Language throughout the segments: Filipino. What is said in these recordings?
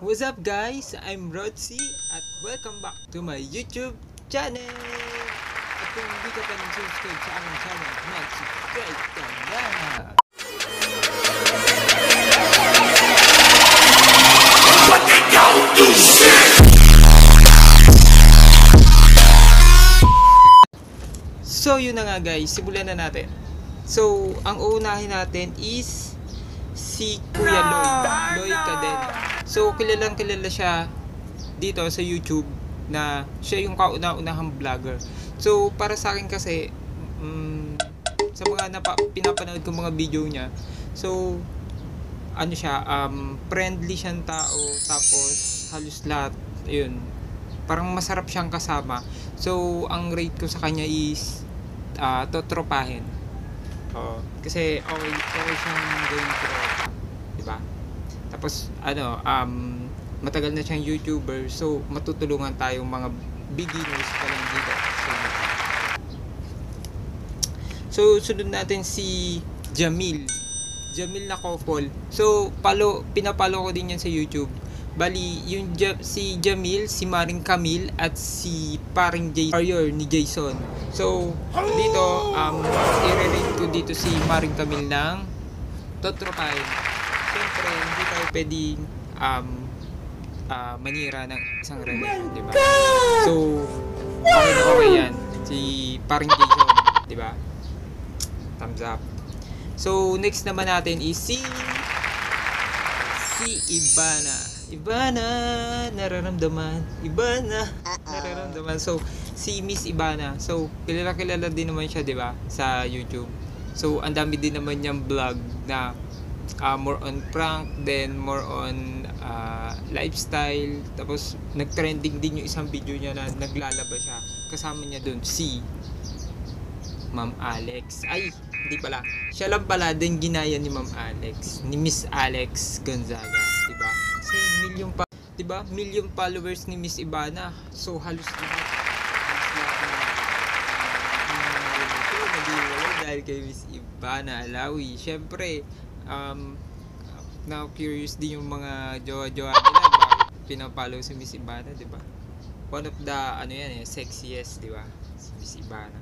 What's up guys? I'm Rodsi at welcome back to my YouTube channel! At kung hindi ka pa nag-subscribe sa aking channel, mag-subscribe ka na! So yun na nga guys, simulan na natin. So, ang uunahin natin is si Kuya Loy Cadena. So, kilalang kilala siya dito sa YouTube na siya yung kauna-unahang vlogger. So, para sa akin kasi, sa mga pinapanood ko mga video niya, so, ano siya, friendly siyang tao, tapos halos lahat, yun, parang masarap siyang kasama. So, ang rate ko sa kanya is, totropahin. Kasi okay siyang gawin tropa, diba? Tapos matagal na siyang YouTuber, so matutulungan tayong mga beginners pa lang dito sa YouTube. So sunod natin si Jamil na couple. So pinapalo ko din yan sa YouTube. Bali yung si Jamil, si Maring Camille at si Paring Warrior ni Jason. So dito i-relate ko dito si Maring Camille ng totropahin. Siyempre hindi tayo pwedeng manira ng isang relasyon, diba? So okay yan si Paring Jason, diba? Thumbs up. So next naman natin is si Ivana, nararamdaman. So, si Miss Ivana. So, kilala din naman siya, 'di ba, sa YouTube. So, ang dami din naman niyang vlog na more on prank, then more on lifestyle. Tapos, nag-trending din yung isang video niya na naglalaba siya. Kasama niya doon si Ma'am Alex. Ay, hindi pala. Siya lang pala din ginaya ni Ma'am Alex, ni Miss Alex Gonzaga, 'di ba? Kasi million followers ni Miss Ivana. So halos lahat dahil kay Miss Ivana Alawi. Syempre, now curious din yung mga jowa-jowa nila bakit pinapollow si Miss Ivana, 'di ba? One of the sexiest, 'di ba? Si Miss Ivana.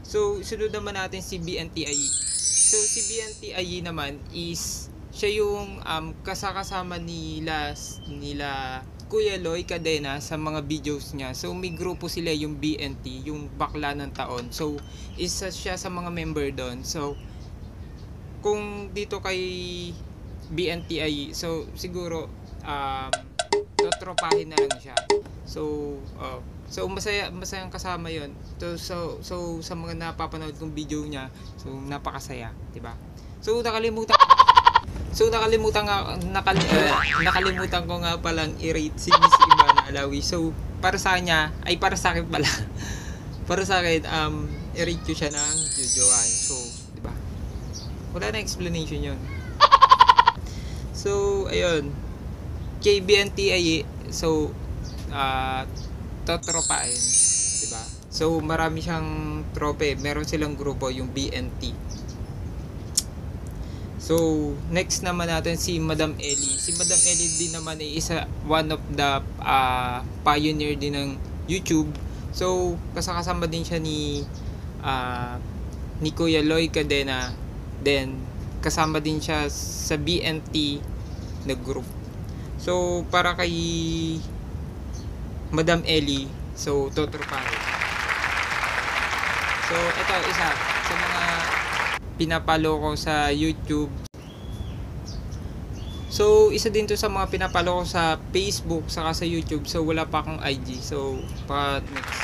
So, sunod naman natin si BNTIE. So, si BNTIE naman is siya yung kasama nila Kuya Loy Cadena sa mga videos niya. So, may grupo sila yung BNT, yung bakla ng taon. So, isa siya sa mga member doon. So, kung dito kay BNTIE, so siguro totropahin na lang siya. So, masayang kasama 'yon. So sa mga napapanood kong video niya, so napakasaya, 'di ba? So nakalimutan ko nga palang i-rate si Miss Ivana Alawi. So para sa akin pala. Para sa akin i-rate ko siya ng jojowain. So, 'di ba? Wala na explanation 'yon. So ayun. KBNTI, so totropain, 'di ba? So marami siyang trope, meron silang grupo yung BNT. So next naman natin si Madam Ellie. Si Madam Ellie din naman ay one of the pioneer din ng YouTube. So kasama din siya ni Kuya Loy Cadena. Then kasama din siya sa BNT na group. So para kay Madam Ellie, so totropahin. So ito isa sa mga pinapalo ko sa YouTube. So isa din to sa mga pinapalo ko sa Facebook saka sa YouTube. So wala pa akong IG. So next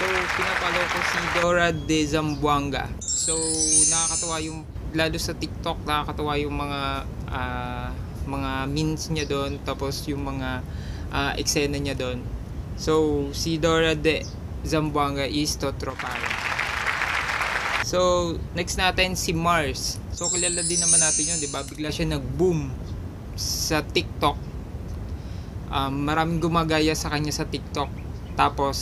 so pinapalo ko si Dora de Zamboanga. So nakakatuwa yung, lalo sa TikTok, nakakatuwa yung mga memes niya doon, tapos yung mga eksena niya doon. So si Dora de Zamboanga is totropahin. So next natin si Mars. So kilala din naman natin yun, 'di ba? Bigla siya nag-boom sa TikTok. Maraming gumagaya sa kanya sa TikTok. Tapos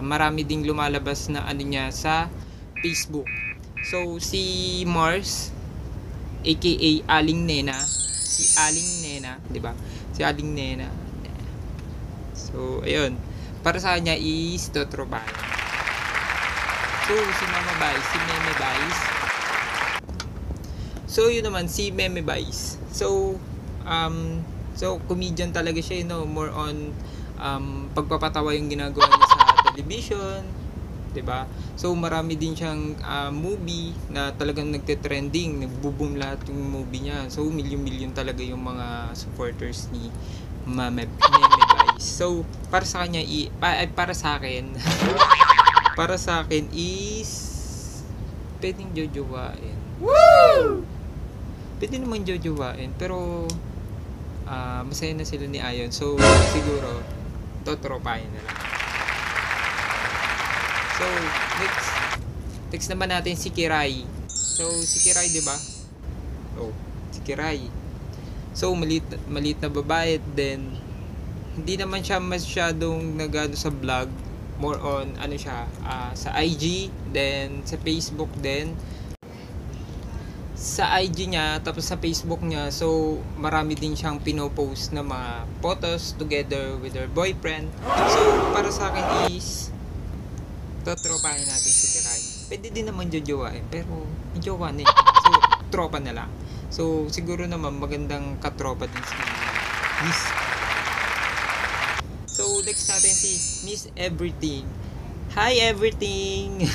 marami ding lumalabas na niya sa Facebook. So si Mars aka Aling Nena, Aling Nena, di ba? Si Aling Nena. So, ayun. Para sa kanya is totropahin. So, si Mama Vice, si Meme Vice. So, yun naman, si Meme Vice. So, comedian talaga siya, you know, more on pagpapatawa yung ginagawa niya sa television, 'di ba? So marami din siyang movie na talagang nagte-trending, nagbo-boom lahat yung movie niya. So milyon-milyon talaga yung mga supporters ni Meme Vice. So para sa kanya para sa akin para sa akin is pwedeng jojowain. Woo! Pwede naman jojowain, pero masaya na sila ni Ayon. So siguro totropahin na lang. So next naman natin si Kiray. So si Kiray, 'di ba? Oh, si Kiray. So maliit na babae, then hindi naman siya masyadong nagano sa vlog, more on ano siya sa IG, then sa Facebook din. Sa IG niya, tapos sa Facebook niya, so marami din siyang pinopost na mga photos together with her boyfriend. So para sa akin is totropahin natin si Kiray. Pwede din naman jojowain, pero jowa na eh. So tropa na lang. So siguro naman magandang katropa din si Miss. So next natin si Miss Everything. Hi Everything.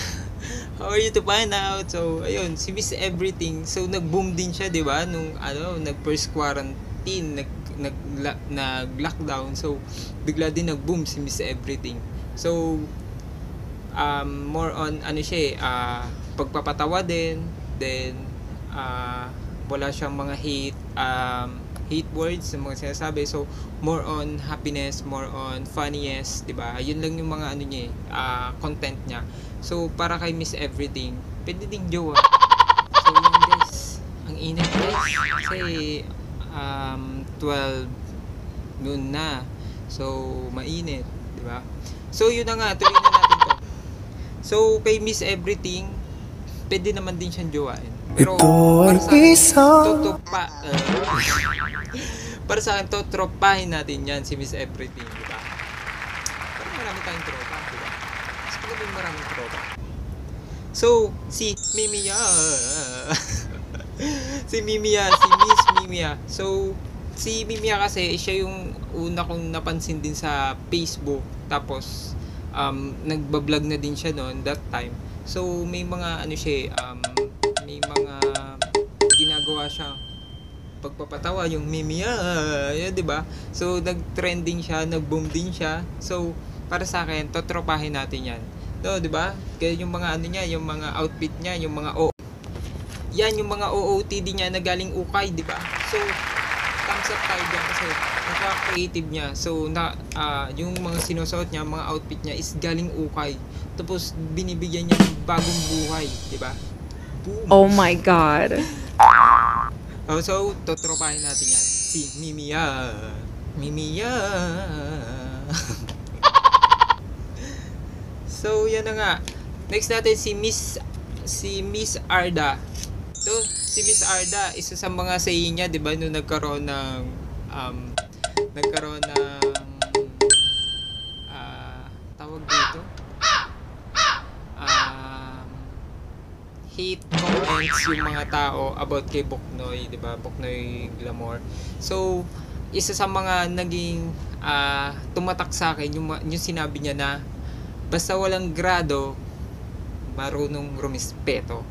How are you to find out? So, ayun, si Miss Everything. So, nag-boom din siya, di ba? Nung, nag-first quarantine, nag-lockdown. So, bigla din nag-boom si Miss Everything. So, more on, pagpapatawa din. Then, wala siyang mga hate words na mga sinasabi. So, more on happiness, more on funniest, di ba? Yun lang yung mga content niya. So, para kay Miss Everything, pwede ding jowa. So, yun guys. Ang init guys. Kasi, 12 noon na. So, mainit. Diba? So, yun na nga. Tuloy na natin to. So, kay Miss Everything, pwede naman din siyang jowain. Pero, para sa akin, para sa akin, totropahin natin yan si Miss Everything. Diba? Parang marami tayong tropa. Diba? Maraming tropa. So, si Mimiya. si Miss Mimiya. So, si Mimiya kasi, siya yung una kong napansin din sa Facebook. Tapos, nagbablog na din siya noon that time. So, may mga, may mga ginagawa siya pagpapatawa, yung Mimiya. Yan, diba? So, nag-trending siya, nag-boom din siya. So, para sa akin, totropahin natin yan. No, 'di ba? Kaya yung mga yung mga outfit niya, yung mga yan yung mga OOTD niya na galing ukay, 'di ba? So thumbs up tayo diyan kasi napaka-creative niya. So yung mga sinusuot niya, mga outfit niya is galing ukay. Tapos binibigyan niya ng bagong buhay, 'di ba? Boom. Oh my god. So totropahin natin yan. Si Mimiya. So, yan na nga. Next natin si Miss Arda. So, si Miss Arda, isa sa mga saying niya, 'di ba, nung nagkaroon ng tawag dito. Hate comments yung mga tao about kay Boknoy, 'di ba? Boknoy Glamour. So, isa sa mga naging tumatak sa akin yung sinabi niya na basta walang grado, marunong rumispeto.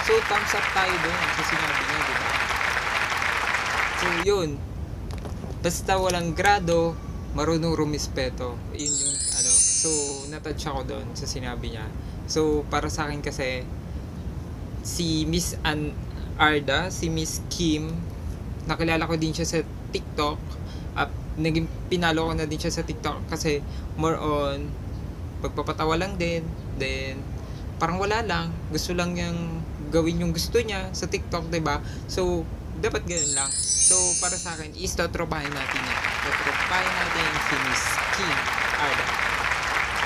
So, thumbs up tayo doon sa sinabi niya, di ba? So, yun. Basta walang grado, marunong rumispeto. Yun yung, So, natouch ako doon sa sinabi niya. So, para sa akin kasi, si Miss Arda, si Miss Kim, nakilala ko din siya sa TikTok. Naging pinalo ko na din siya sa TikTok kasi more on pagpapatawa lang din, then parang wala lang, gusto lang niyang gawin yung gusto niya sa TikTok, 'di ba? So dapat ganoon lang. So para sa akin is totropahin natin yan. Totropahin natin si Miss Kim Arda.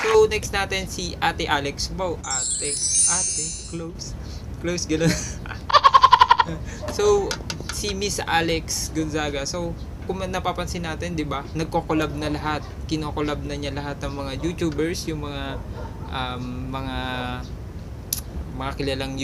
So next natin si Ate Alex. Wow, ate, close ganoon. So si Miss Alex Gonzaga. So, kung napapansin natin, 'di ba? Nagko-collab na lahat. Kino-collab na niya lahat ng mga YouTubers, yung mga mga kilalang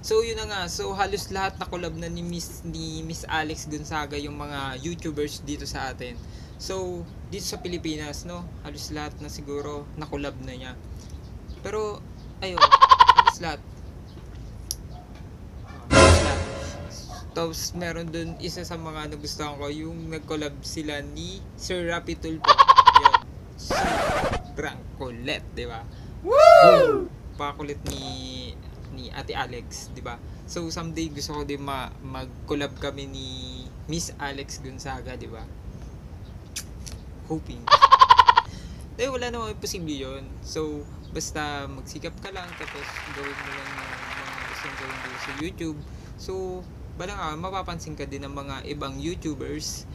So yun na nga, so halos lahat na collab na ni Miss Alex Gonzaga yung mga YouTubers dito sa atin. So dito sa Pilipinas, no, halos lahat na siguro na collab na niya. Pero ayun, halos lahat. Tapos meron dun isa sa mga nagustuhan ko, yung nag-collab sila ni Sir Rapi Tulfo. Yun. Sobrang kulit, di ba? Woo! Pakulit ni Ate Alex, di ba? So someday gusto ko din mag-collab kami ni Miss Alex Gonzaga, di ba? Hoping. Eh wala namang imposible 'yon. So basta magsikap ka lang, tapos gawin mo lang yung mga gusto mong gawin dito sa YouTube. So balang mapapansin ka din ng mga ibang YouTubers,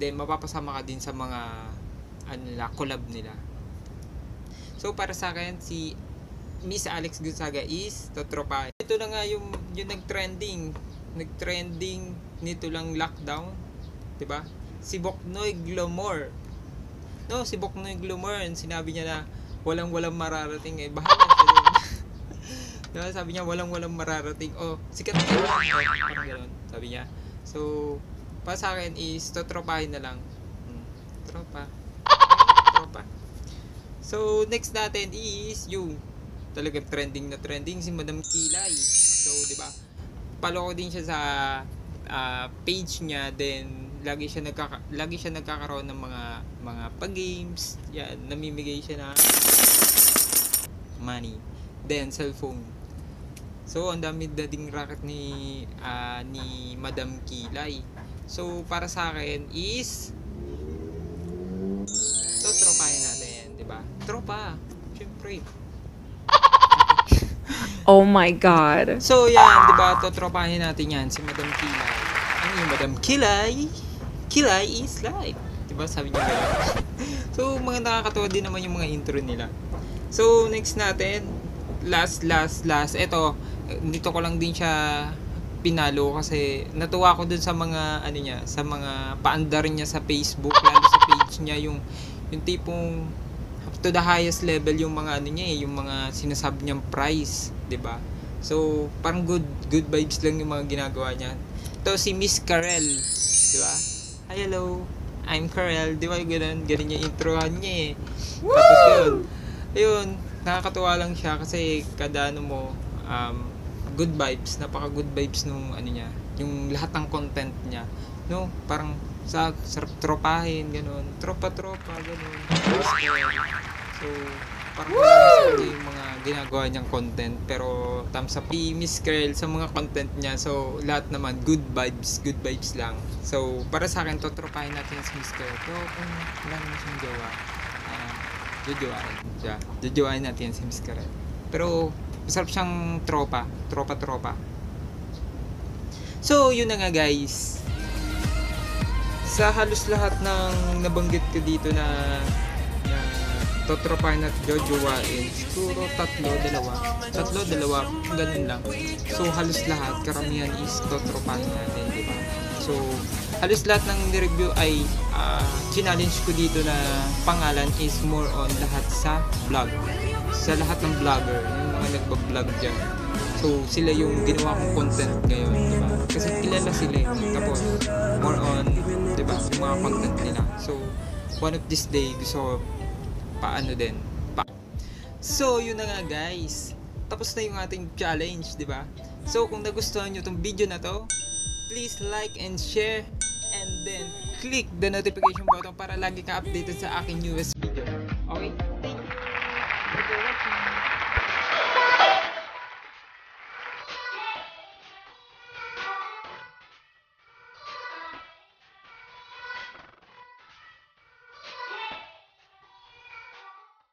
then mapapasama ka din sa mga collab nila. So para sa akin, si Miss Alex Gonzaga is totropa. Ito na nga yung nag-trending nito lang lockdown, 'di ba? Si Boknoy Glomor. No, si Boknoy Glomor, sinabi niya na walang mararating eh. Bahala siya doon. Diba? Sabi niya walang mararating. Oh, sikat na lang. Parang gano'n, sabi niya. So, para sa akin is totropahin na lang. Tropa. So, next natin is yung talagang trending si Madam Kilay. So, di ba? Follow ko din siya sa page niya, then lagi siya nagkakaroon ng mga pag-games. Yan, namimigay siya na money, then cellphone. So, ang dami dading racket ni Madam Kilay. So, para sa akin is tropahin natin, di ba? Tropa, syempre. Oh my God. So yan, di ba? Totropahin natin yan si Madam Kilay. Ano yung Madam Kilay? Kilay is life. Di ba? Sabi niya gano'n. So mga nakakatawa din naman yung mga intro nila. So next natin, last. Ito, dito ko lang din siya pinalo kasi natuwa ko dun sa mga sa mga paandar niya sa Facebook, lalo sa page niya, yung tipong to the highest level yung mga yung mga sinasab niyang price, 'di ba? So, parang good vibes lang yung mga ginagawa niya. To si Miss Karel, 'di ba? Hi, hello. I'm Karel. 'Di ba ganun yung introhan niya eh. Woo! Tapos ayun, nakakatuwa lang siya kasi kada mo good vibes, napaka good vibes nung niya, yung lahat ng content niya. No, parang sarap tropahin, ganun. Tropa, ganun. So, parang wala sa kanya yung mga ginagawa niyang content. Pero, thumbs up kay Miss Karel sa mga content niya. So, lahat naman, good vibes lang. So, para sa akin, totropahin natin si Miss Karel. Pero, kung wala naman siyang jowa, jojowain natin si Miss Karel. Pero, masarap siyang tropa. So, yun na nga guys. Sa halos lahat ng nabanggit ko dito na totropahin at jojowain, siguro dalawa, ganun lang. So halos lahat, karamihan is totropahin natin, diba? So halos lahat ng ni-review ay challenge ko dito na pangalan is more on lahat sa vlog, sa lahat ng vlogger, yung mga nagbablog dyan. So sila yung ginawa kong content ngayon, diba? Kasi kilala sila eh. Tapos more on, diba, yung mga content nila. So one of this day gusto So yun na nga guys, tapos na yung ating challenge, di ba? So kung nagustuhan nyo tong video na to, please like and share, and then click the notification button para lagi ka updated sa aking newest